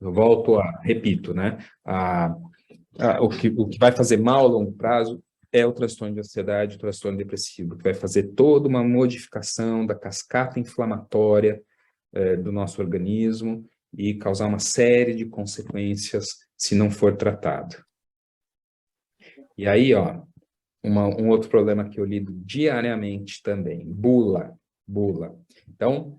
Eu repito, né? O que vai fazer mal a longo prazo é o transtorno de ansiedade, o transtorno depressivo, que vai fazer toda uma modificação da cascata inflamatória do nosso organismo e causar uma série de consequências se não for tratado. E aí, ó, um outro problema que eu lido diariamente também, bula. Então,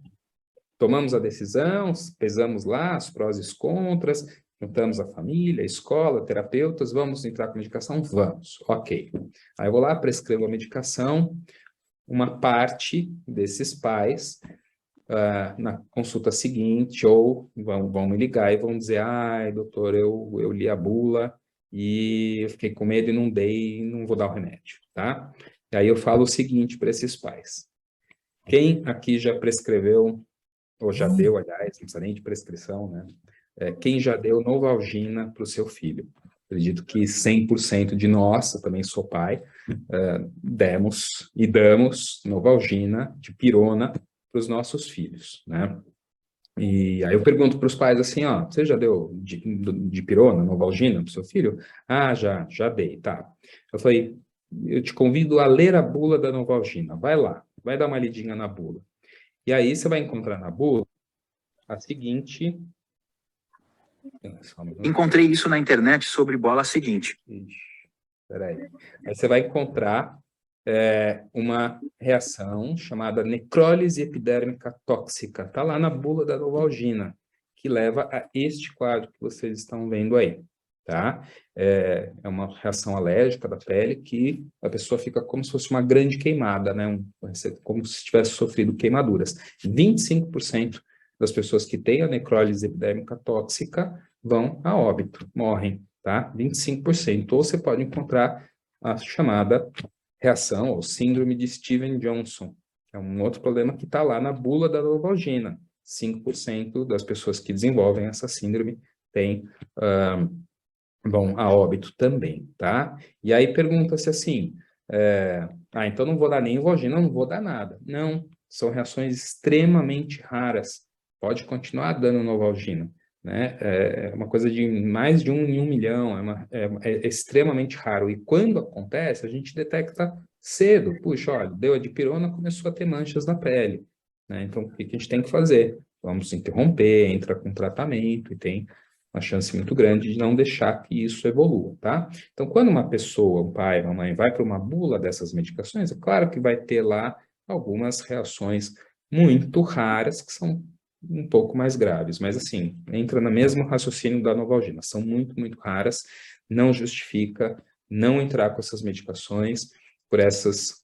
tomamos a decisão, pesamos lá os prós e os contras, juntamos a família, a escola, terapeutas, vamos entrar com medicação? Vamos, ok. Aí eu vou lá, prescrevo a medicação, uma parte desses pais, na consulta seguinte, ou vão me ligar e vão dizer, ai, doutor, eu li a bula e eu fiquei com medo e não dei, não vou dar o remédio, tá? E aí eu falo o seguinte para esses pais. Quem aqui já prescreveu, ou já deu, aliás, não precisa nem de prescrição, né? Quem já deu Novalgina para o seu filho? Acredito que 100% de nós, eu também sou pai, demos e damos Novalgina, dipirona, para os nossos filhos, né? E aí eu pergunto para os pais assim, ó, você já deu dipirona, Novalgina para o seu filho? Ah, já dei, tá. Eu falei, eu te convido a ler a bula da Novalgina, vai lá, vai dar uma lidinha na bula. E aí você vai encontrar na bula a seguinte... Encontrei isso na internet sobre bola seguinte. Peraí. Aí você vai encontrar uma reação chamada necrólise epidérmica tóxica. Está lá na bula da Novalgina, que leva a este quadro que vocês estão vendo aí. Tá? É uma reação alérgica da pele que a pessoa fica como se fosse uma grande queimada, né? Como se tivesse sofrido queimaduras. 25% das pessoas que têm a necrólise epidérmica tóxica vão a óbito, morrem, tá? 25%. Ou você pode encontrar a chamada reação ou síndrome de Stevens-Johnson, que é um outro problema que está lá na bula da Novalgina. 5% das pessoas que desenvolvem essa síndrome vão a óbito também, tá? E aí pergunta-se assim, então não vou dar nem Novalgina, não vou dar nada. Não, são reações extremamente raras. Pode continuar dando Novalgina, né? É uma coisa de mais de 1 em 1 milhão, é extremamente raro. E quando acontece, a gente detecta cedo. Puxa, olha, deu a dipirona, começou a ter manchas na pele, né? Então, o que a gente tem que fazer? Vamos interromper, entra com tratamento e tem uma chance muito grande de não deixar que isso evolua, tá? Então, quando uma pessoa, um pai, uma mãe, vai para uma bula dessas medicações, é claro que vai ter lá algumas reações muito raras que são um pouco mais graves, mas assim, entra no mesmo raciocínio da Novalgina, são muito, muito raras, não justifica não entrar com essas medicações por essas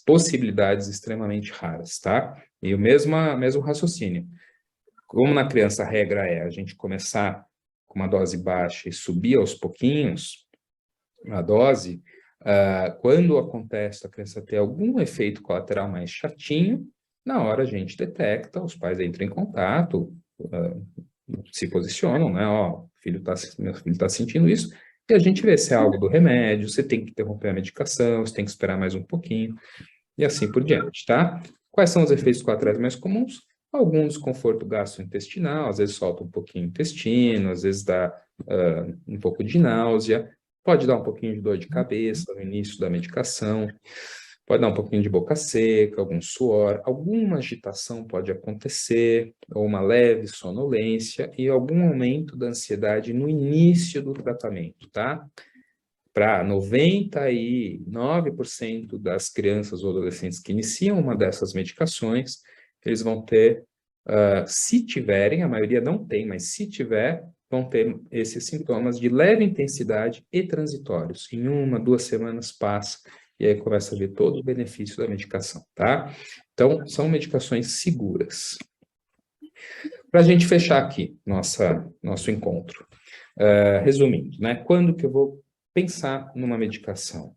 possibilidades extremamente raras, tá? E o mesmo raciocínio. Como na criança a regra é a gente começar com uma dose baixa e subir aos pouquinhos a dose, quando acontece a criança ter algum efeito colateral mais chatinho, na hora a gente detecta, os pais entram em contato, se posicionam, né? Ó, meu filho está sentindo isso, e a gente vê se é algo do remédio, você tem que interromper a medicação, você tem que esperar mais um pouquinho, e assim por diante, tá? Quais são os efeitos colaterais mais comuns? Algum desconforto gastrointestinal, às vezes solta um pouquinho o intestino, às vezes dá um pouco de náusea, pode dar um pouquinho de dor de cabeça no início da medicação, pode dar um pouquinho de boca seca, algum suor, alguma agitação pode acontecer, ou uma leve sonolência e algum aumento da ansiedade no início do tratamento, tá? Para 99% das crianças ou adolescentes que iniciam uma dessas medicações, eles vão ter, se tiverem, a maioria não tem, mas se tiver, vão ter esses sintomas de leve intensidade e transitórios. Em 1, 2 semanas passa, e aí começa a ver todo o benefício da medicação, tá? Então, são medicações seguras. Para a gente fechar aqui nosso encontro, resumindo, né? Quando que eu vou pensar numa medicação?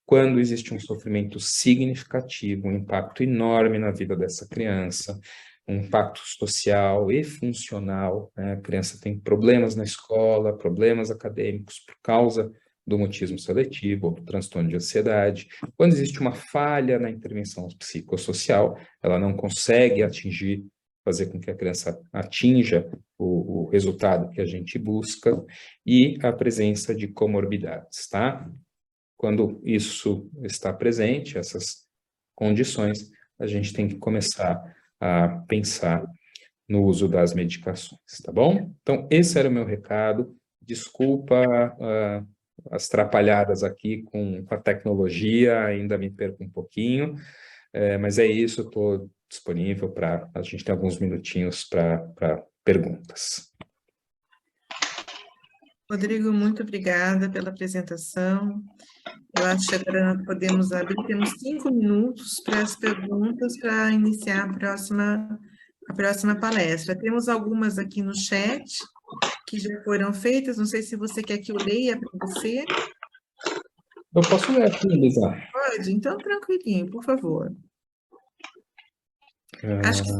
Quando existe um sofrimento significativo, um impacto enorme na vida dessa criança, um impacto social e funcional, né? A criança tem problemas na escola, problemas acadêmicos por causa do mutismo seletivo ou do transtorno de ansiedade. Quando existe uma falha na intervenção psicossocial, ela não consegue fazer com que a criança atinja o resultado que a gente busca, e a presença de comorbidades, tá? quando isso está presente, essas condições, a gente tem que começar a pensar no uso das medicações, tá bom? Então, esse era o meu recado. Desculpa as trapalhadas aqui com a tecnologia, ainda me perco um pouquinho, mas é isso, estou disponível para... A gente tem alguns minutinhos para perguntas. Rodrigo, muito obrigada pela apresentação. Eu acho que agora nós podemos abrir, temos 5 minutos para as perguntas para iniciar a próxima palestra. Temos algumas aqui no chat que já foram feitas, não sei se você quer que eu leia para você. Eu posso ler aqui, Elisa. Pode? Então, tranquilinho, por favor. Acho que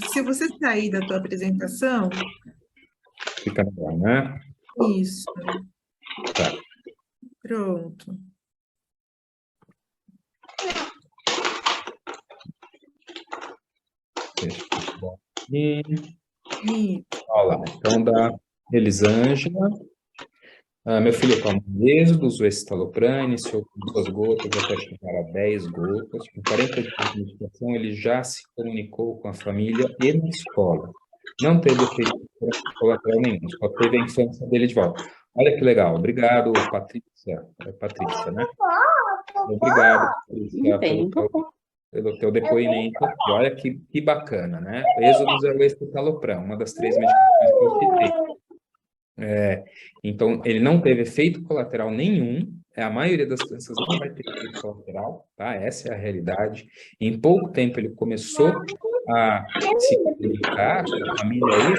se você sair da tua apresentação... Fica melhor, né? Isso. Tá. Pronto. Deixa eu aqui. Isso. Olha lá, então da Elisângela. Meu filho toma êxodo, usou escitalopram, iniciou com 2 gotas até chegar a 10 gotas. Com 40 dias de medicação, ele já se comunicou com a família e na escola. Não teve efeito colateral nenhum, só teve a infância dele de volta. Olha que legal. Obrigado, Patrícia. É Patrícia, né? Obrigado, Patrícia, pelo teu depoimento. E olha que bacana, né? Êxodo é o escitalopram, uma das 3 medicações que eu citei. Então, ele não teve efeito colateral nenhum, a maioria das crianças não vai ter efeito colateral, tá? Essa é a realidade. Em pouco tempo ele começou a se comunicar com a família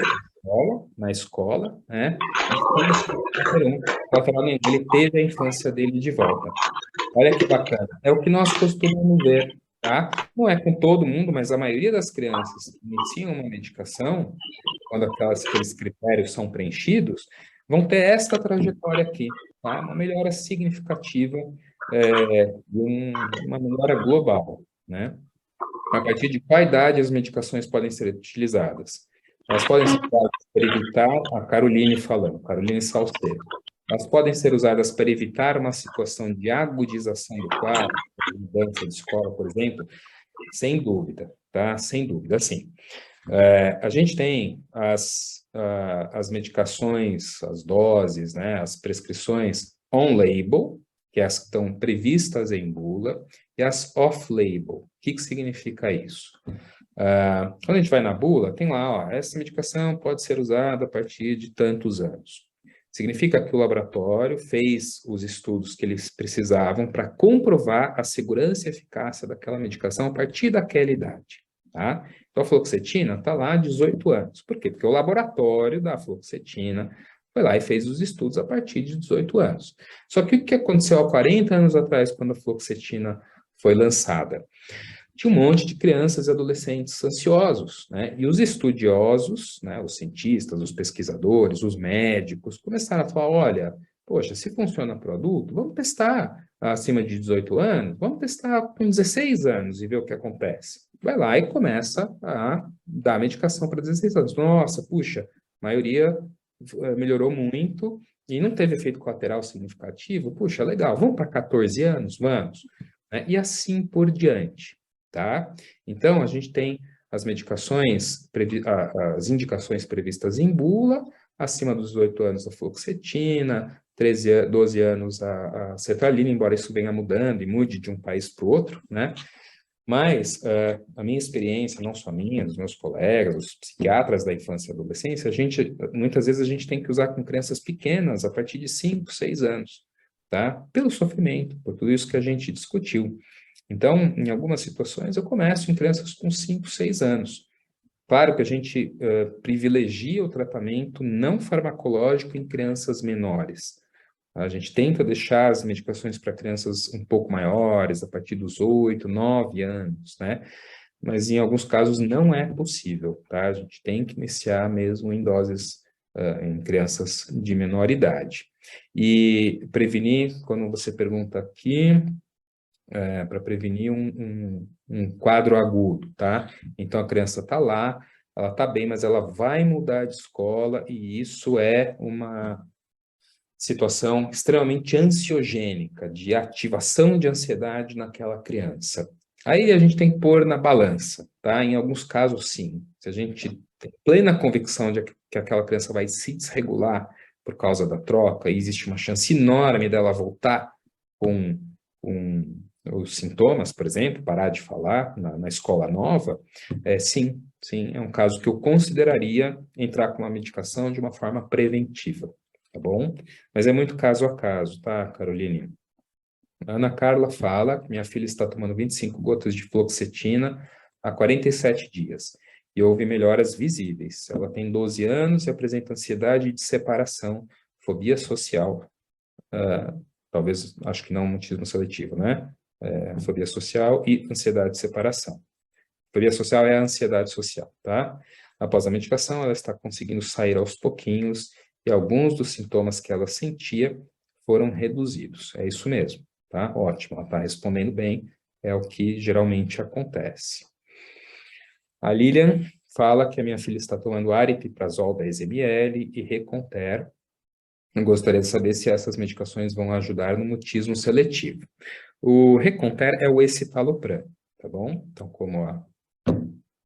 e na escola, né? Colateral nenhum, ele teve a infância dele de volta. Olha que bacana. É o que nós costumamos ver, tá? Não é com todo mundo, mas a maioria das crianças que iniciam uma medicação, quando aqueles critérios são preenchidos, vão ter esta trajetória aqui, tá? Uma melhora significativa, uma melhora global, né? A partir de qual idade as medicações podem ser utilizadas? Elas podem ser usadas para evitar, a Caroline falando, Caroline Salcedo, elas podem ser usadas para evitar uma situação de agudização do quadro, mudança de escola, por exemplo, sem dúvida, tá? Sem dúvida, sim. A gente tem as medicações, as doses, né, as prescrições on-label, que é as que estão previstas em bula, e as off-label. O que significa isso? Quando a gente vai na bula, tem lá, ó, essa medicação pode ser usada a partir de tantos anos. Significa que o laboratório fez os estudos que eles precisavam para comprovar a segurança e eficácia daquela medicação a partir daquela idade, tá? Então, a fluoxetina está lá há 18 anos. Por quê? Porque o laboratório da fluoxetina foi lá e fez os estudos a partir de 18 anos. Só que o que aconteceu há 40 anos atrás, quando a fluoxetina foi lançada? Tinha um monte de crianças e adolescentes ansiosos, né? E os estudiosos, né, os cientistas, os pesquisadores, os médicos, começaram a falar, olha, poxa, se funciona para o adulto, vamos testar acima de 18 anos, vamos testar com 16 anos e ver o que acontece. Vai lá e começa a dar medicação para 16 anos. Nossa, puxa, a maioria melhorou muito e não teve efeito colateral significativo. Puxa, legal, vamos para 14 anos? Vamos. Né? E assim por diante. Tá? Então, a gente tem as medicações, as indicações previstas em bula, acima dos 18 anos a fluoxetina, 12 anos a sertralina, embora isso venha mudando e mude de um país para o outro, né? Mas a minha experiência, não só minha, dos meus colegas, os psiquiatras da infância e adolescência, muitas vezes a gente tem que usar com crianças pequenas, a partir de 5, 6 anos, tá? Pelo sofrimento, por tudo isso que a gente discutiu. Então, em algumas situações, eu começo em crianças com 5, 6 anos. Claro que a gente privilegia o tratamento não farmacológico em crianças menores. A gente tenta deixar as medicações para crianças um pouco maiores, a partir dos 8, 9 anos, né? Mas em alguns casos não é possível, tá? A gente tem que iniciar mesmo em doses em crianças de menor idade. E prevenir, quando você pergunta aqui... para prevenir um quadro agudo, tá? Então, a criança está lá, ela está bem, mas ela vai mudar de escola e isso é situação extremamente ansiogênica, de ativação de ansiedade naquela criança. Aí a gente tem que pôr na balança, tá? Em alguns casos, sim. Se a gente tem plena convicção de que aquela criança vai se desregular por causa da troca, e existe uma chance enorme dela voltar com os sintomas, por exemplo, parar de falar na escola nova, sim, é um caso que eu consideraria entrar com uma medicação de uma forma preventiva, tá bom? Mas é muito caso a caso, tá, Caroline? A Ana Carla fala que minha filha está tomando 25 gotas de fluoxetina há 47 dias e houve melhoras visíveis. Ela tem 12 anos e apresenta ansiedade de separação, fobia social, talvez, acho que não mutismo seletivo, né? Fobia social e ansiedade de separação. Fobia social é a ansiedade social, tá? Após a medicação, ela está conseguindo sair aos pouquinhos e alguns dos sintomas que ela sentia foram reduzidos. É isso mesmo, tá? Ótimo, ela está respondendo bem, é o que geralmente acontece. A Lilian fala que a minha filha está tomando aripiprazol 10 ml e Reconter. Eu gostaria de saber se essas medicações vão ajudar no mutismo seletivo. O Reconter é o escitalopram, tá bom? Então, como a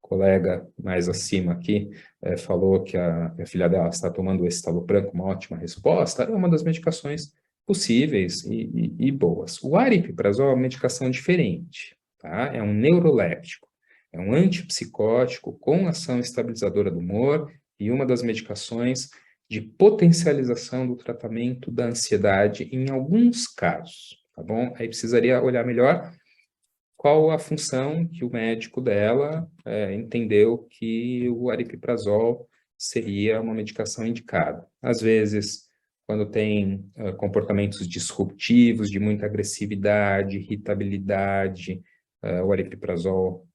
colega mais acima aqui falou que a filha dela está tomando o escitalopram com uma ótima resposta, é uma das medicações possíveis e boas. O aripiprazol é uma medicação diferente, tá? É um neuroléptico, é um antipsicótico com ação estabilizadora do humor e uma das medicações de potencialização do tratamento da ansiedade em alguns casos, tá bom? Aí precisaria olhar melhor qual a função que o médico dela entendeu que o aripiprazol seria uma medicação indicada. Às vezes, quando tem comportamentos disruptivos, de muita agressividade, irritabilidade, o aripiprazol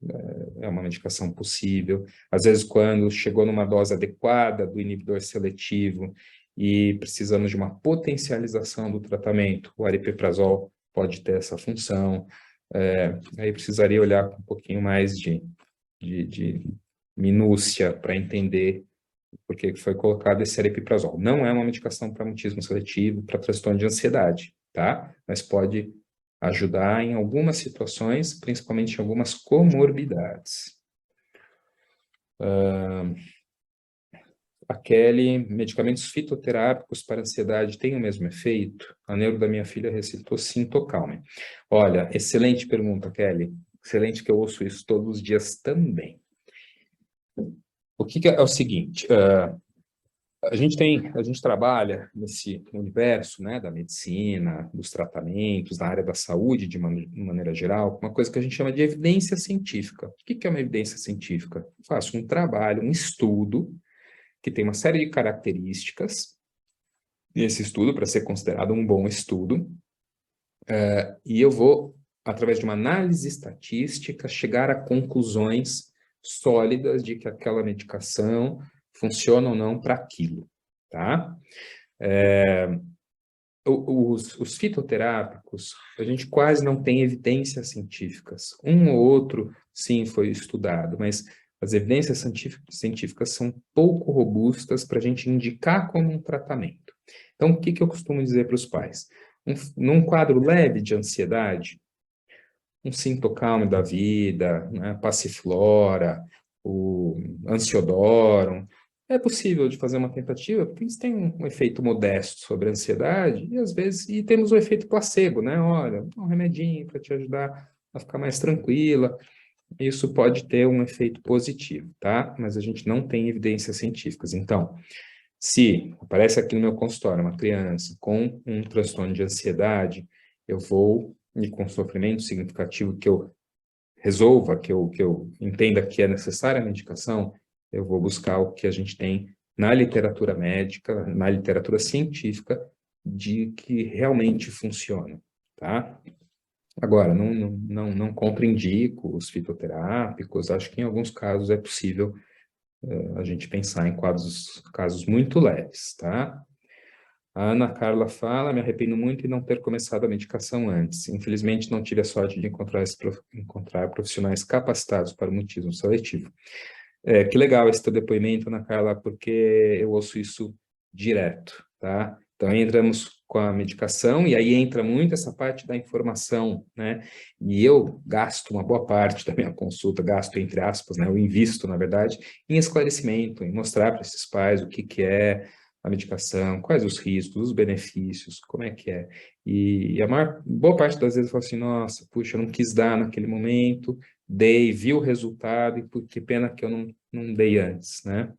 é uma medicação possível. Às vezes, quando chegou numa dose adequada do inibidor seletivo e precisamos de uma potencialização do tratamento, o aripiprazol pode ter essa função. Aí precisaria olhar com um pouquinho mais de minúcia para entender por que foi colocado esse aripiprazol. Não é uma medicação para mutismo seletivo, para transtorno de ansiedade, tá? Mas pode ajudar em algumas situações, principalmente em algumas comorbidades. A Kelly, medicamentos fitoterápicos para ansiedade têm o mesmo efeito? A neuro da minha filha receitou Sintocalme. Olha, excelente pergunta, Kelly. Excelente que eu ouço isso todos os dias também. O que é o seguinte, a gente trabalha nesse universo, né, da medicina, dos tratamentos, da área da saúde, de maneira geral, uma coisa que a gente chama de evidência científica. O que é uma evidência científica? Eu faço um trabalho, um estudo, que tem uma série de características, esse estudo, para ser considerado um bom estudo, e eu vou, através de uma análise estatística, chegar a conclusões sólidas de que aquela medicação funciona ou não para aquilo, tá? Os fitoterápicos, a gente quase não tem evidências científicas. Um ou outro, sim, foi estudado, mas as evidências científicas são pouco robustas para a gente indicar como um tratamento. Então, o que eu costumo dizer para os pais? Num quadro leve de ansiedade, um Sintocalme da vida, né, Passiflora, o Ansiodorum, é possível de fazer uma tentativa, porque eles têm um efeito modesto sobre a ansiedade, e às vezes, temos o efeito placebo, né? Olha, um remedinho para te ajudar a ficar mais tranquila. Isso pode ter um efeito positivo, tá? Mas a gente não tem evidências científicas. Então, se aparece aqui no meu consultório uma criança com um transtorno de ansiedade, eu vou, e com sofrimento significativo que eu resolva, que eu entenda que é necessária a medicação, eu vou buscar o que a gente tem na literatura médica, na literatura científica, de que realmente funciona, tá? Agora, não contraindico os fitoterápicos, acho que em alguns casos é possível a gente pensar em casos muito leves, tá? A Ana Carla fala, me arrependo muito de não ter começado a medicação antes. Infelizmente, não tive a sorte de encontrar profissionais capacitados para o mutismo seletivo. Que legal esse teu depoimento, Ana Carla, porque eu ouço isso direto, tá? Então, entramos com a medicação, e aí entra muito essa parte da informação, né? E eu gasto uma boa parte da minha consulta, gasto entre aspas, né? Eu invisto, na verdade, em esclarecimento, em mostrar para esses pais o que que é a medicação, quais os riscos, os benefícios, como é que é. E a boa parte das vezes eu falo assim, nossa, puxa, eu não quis dar naquele momento, dei, vi o resultado, e que pena que eu não dei antes, né?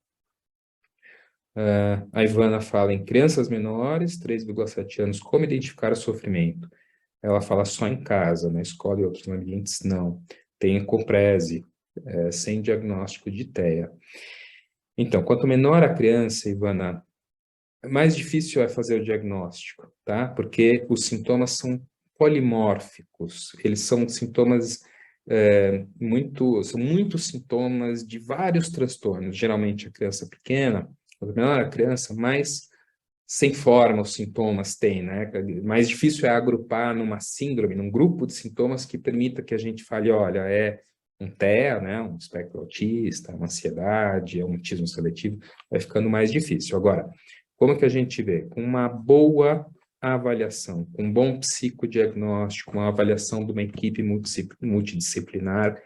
A Ivana fala em crianças menores, 3,7 anos, como identificar o sofrimento? Ela fala só em casa, na escola e outros ambientes, não. Tem Coprese, sem diagnóstico de TEA. Então, quanto menor a criança, Ivana, mais difícil é fazer o diagnóstico, tá? Porque os sintomas são polimórficos, eles são sintomas são muitos sintomas de vários transtornos. Geralmente a criança pequena, quanto menor a criança, mais sem forma os sintomas tem, né? Mais difícil é agrupar numa síndrome, num grupo de sintomas que permita que a gente fale, olha, é um TEA, né? Um espectro autista, uma ansiedade, é um autismo seletivo, vai ficando mais difícil. Agora, como que a gente vê? Com uma boa avaliação, com um bom psicodiagnóstico, uma avaliação de uma equipe multidisciplinar,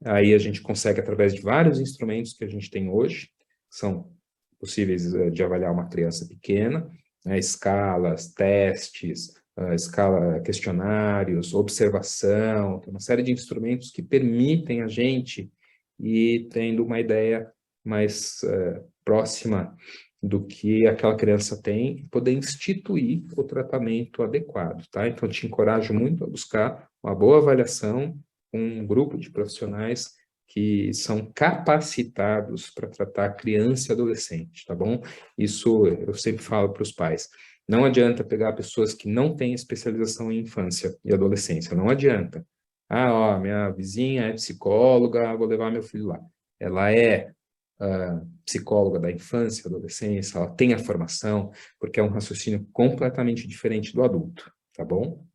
aí a gente consegue, através de vários instrumentos que a gente tem hoje, que são possíveis de avaliar uma criança pequena, né, escalas, testes, questionários, observação, tem uma série de instrumentos que permitem a gente ir tendo uma ideia mais próxima do que aquela criança tem, e poder instituir o tratamento adequado, tá? Então, te encorajo muito a buscar uma boa avaliação com um grupo de profissionais que são capacitados para tratar criança e adolescente, tá bom? Isso eu sempre falo para os pais. Não adianta pegar pessoas que não têm especialização em infância e adolescência, não adianta. Ah, ó, minha vizinha é psicóloga, vou levar meu filho lá. Ela é psicóloga da infância e adolescência, ela tem a formação, porque é um raciocínio completamente diferente do adulto, tá bom?